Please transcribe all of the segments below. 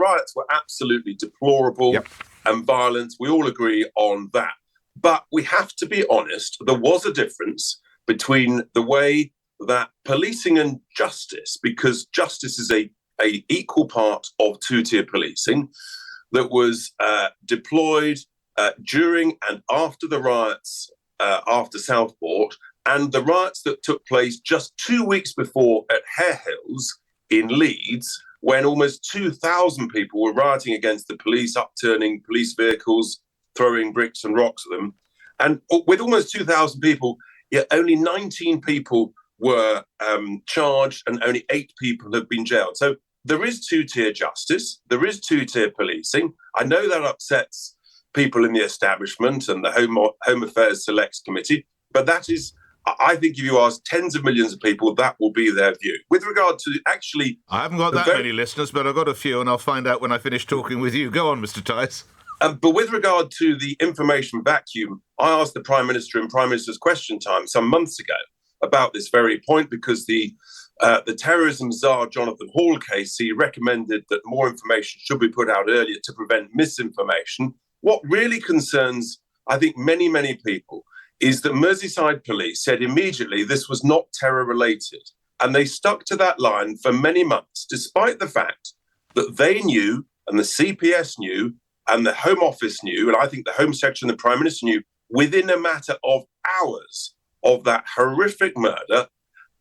riots were absolutely deplorable and violent. We all agree on that. But we have to be honest, there was a difference between the way that policing and justice, because justice is a equal part of two-tier policing, that was deployed during and after the riots after Southport, and the riots that took place just 2 weeks before at Hare Hills in Leeds, when almost 2,000 people were rioting against the police, upturning police vehicles, throwing bricks and rocks at them. And with almost 2,000 people, yet only 19 people were charged and only 8 people have been jailed. So there is two-tier justice, there is two-tier policing. I know that upsets people in the establishment and the Home Affairs Selects Committee, but that is, I think if you ask tens of millions of people, that will be their view. With regard to actually... I haven't got that many listeners, but I've got a few, and I'll find out when I finish talking with you. Go on, Mr. Tice. But with regard to the information vacuum, I asked the Prime Minister in Prime Minister's Question Time some months ago about this very point, because the terrorism czar Jonathan Hall case, he recommended that more information should be put out earlier to prevent misinformation. What really concerns, I think, many, many people is that Merseyside police said immediately this was not terror-related. And they stuck to that line for many months, despite the fact that they knew, and the CPS knew, and the Home Office knew, and I think the Home Secretary and the Prime Minister knew, within a matter of hours of that horrific murder,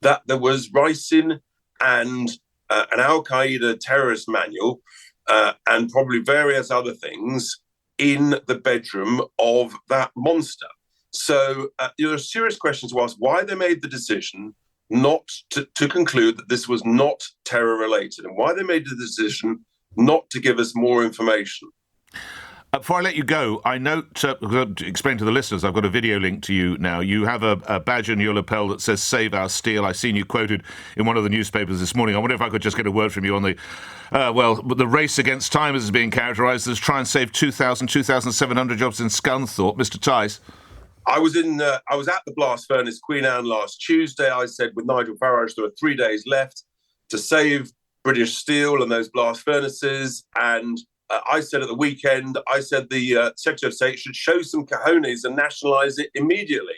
that there was ricin and an Al-Qaeda terrorist manual and probably various other things in the bedroom of that monster. So there are serious questions to ask why they made the decision not to conclude that this was not terror-related, and why they made the decision not to give us more information. Before I let you go, I note, to explain to the listeners, I've got a video link to you now. You have a badge on your lapel that says "Save Our Steel." I've seen you quoted in one of the newspapers this morning. I wonder if I could just get a word from you on the race against time as is being characterised as try and save 2,700 jobs in Scunthorpe. Mr. Tice. I was at the blast furnace Queen Anne last Tuesday. I said with Nigel Farage there are 3 days left to save British steel and those blast furnaces, and I said at the weekend, the Secretary of State should show some cojones and nationalise it immediately.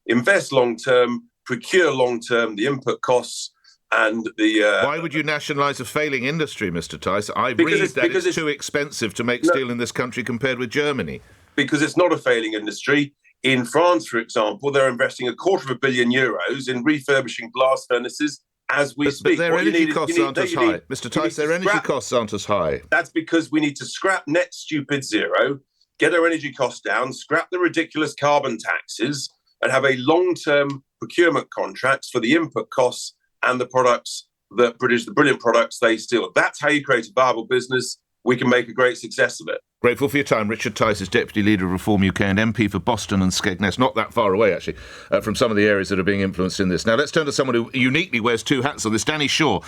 Invest long-term, procure long-term, the input costs and the... Why would you nationalise a failing industry, Mr. Tice? I read that it's too expensive to make steel in this country compared with Germany. Because it's not a failing industry. In France, for example, they're investing €250 million in refurbishing blast furnaces as we speak. But their energy costs aren't as high. Mr. Tice, their energy costs aren't as high. That's because we need to scrap net stupid zero, get our energy costs down, scrap the ridiculous carbon taxes, and have a long-term procurement contracts for the input costs and the products that produce the brilliant products they steal. That's how you create a viable business. We can make a great success of it. Grateful for your time. Richard Tice is Deputy Leader of Reform UK and MP for Boston and Skegness. Not that far away, actually, from some of the areas that are being influenced in this. Now, let's turn to someone who uniquely wears two hats on this. Danny Shaw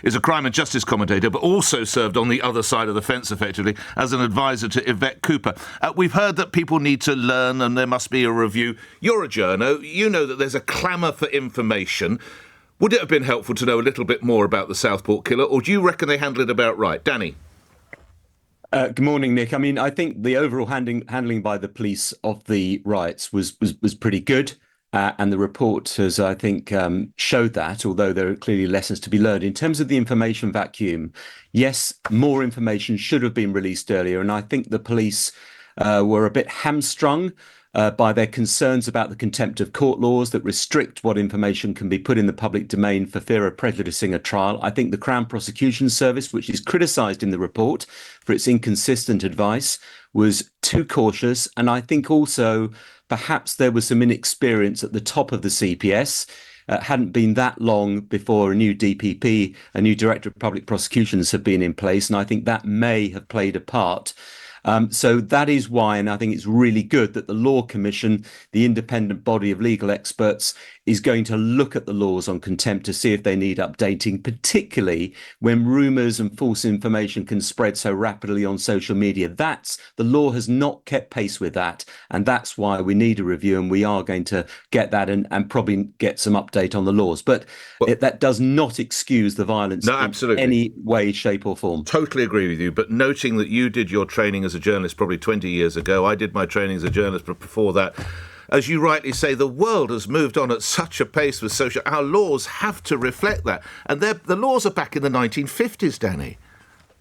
is a crime and justice commentator, but also served on the other side of the fence, effectively, as an advisor to Yvette Cooper. We've heard that people need to learn and there must be a review. You're a journo. You know that there's a clamour for information. Would it have been helpful to know a little bit more about the Southport killer, or do you reckon they handled it about right? Danny? Good morning, Nick. I mean, I think the overall handling by the police of the riots was pretty good. And the report has, I think, showed that, although there are clearly lessons to be learned. In terms of the information vacuum, yes, more information should have been released earlier. And I think the police were a bit hamstrung by their concerns about the contempt of court laws that restrict what information can be put in the public domain for fear of prejudicing a trial. I think the Crown Prosecution Service, which is criticised in the report for its inconsistent advice, was too cautious. And I think also perhaps there was some inexperience at the top of the CPS. Hadn't been that long before a new DPP, a new Director of Public Prosecutions, had been in place. And I think that may have played a part. So that is why, and I think it's really good that the Law Commission, the independent body of legal experts, is going to look at the laws on contempt to see if they need updating, particularly when rumours and false information can spread so rapidly on social media. The law has not kept pace with that, and that's why we need a review, and we are going to get that and probably get some update on the laws. But that does not excuse the violence in any way, shape or form. Totally agree with you, but noting that you did your training as a journalist probably 20 years ago, I did my training as a journalist but before that. As you rightly say, the world has moved on at such a pace with social. Our laws have to reflect that. And the laws are back in the 1950s, Danny.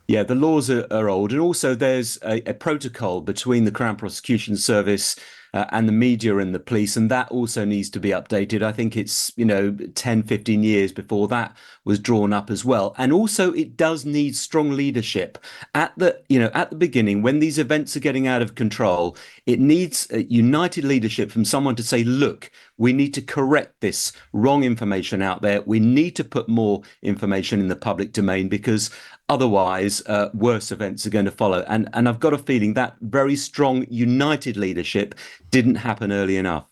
Yeah, the laws are old. And also there's a protocol between the Crown Prosecution Service and the media and the police, and that also needs to be updated. I think it's 10, 15 years before that was drawn up as well. And also it does need strong leadership at the beginning when these events are getting out of control. It needs united leadership from someone to say, look, we need to correct this wrong information out there. We need to put more information in the public domain, because otherwise worse events are going to follow. And I've got a feeling that very strong united leadership didn't happen early enough.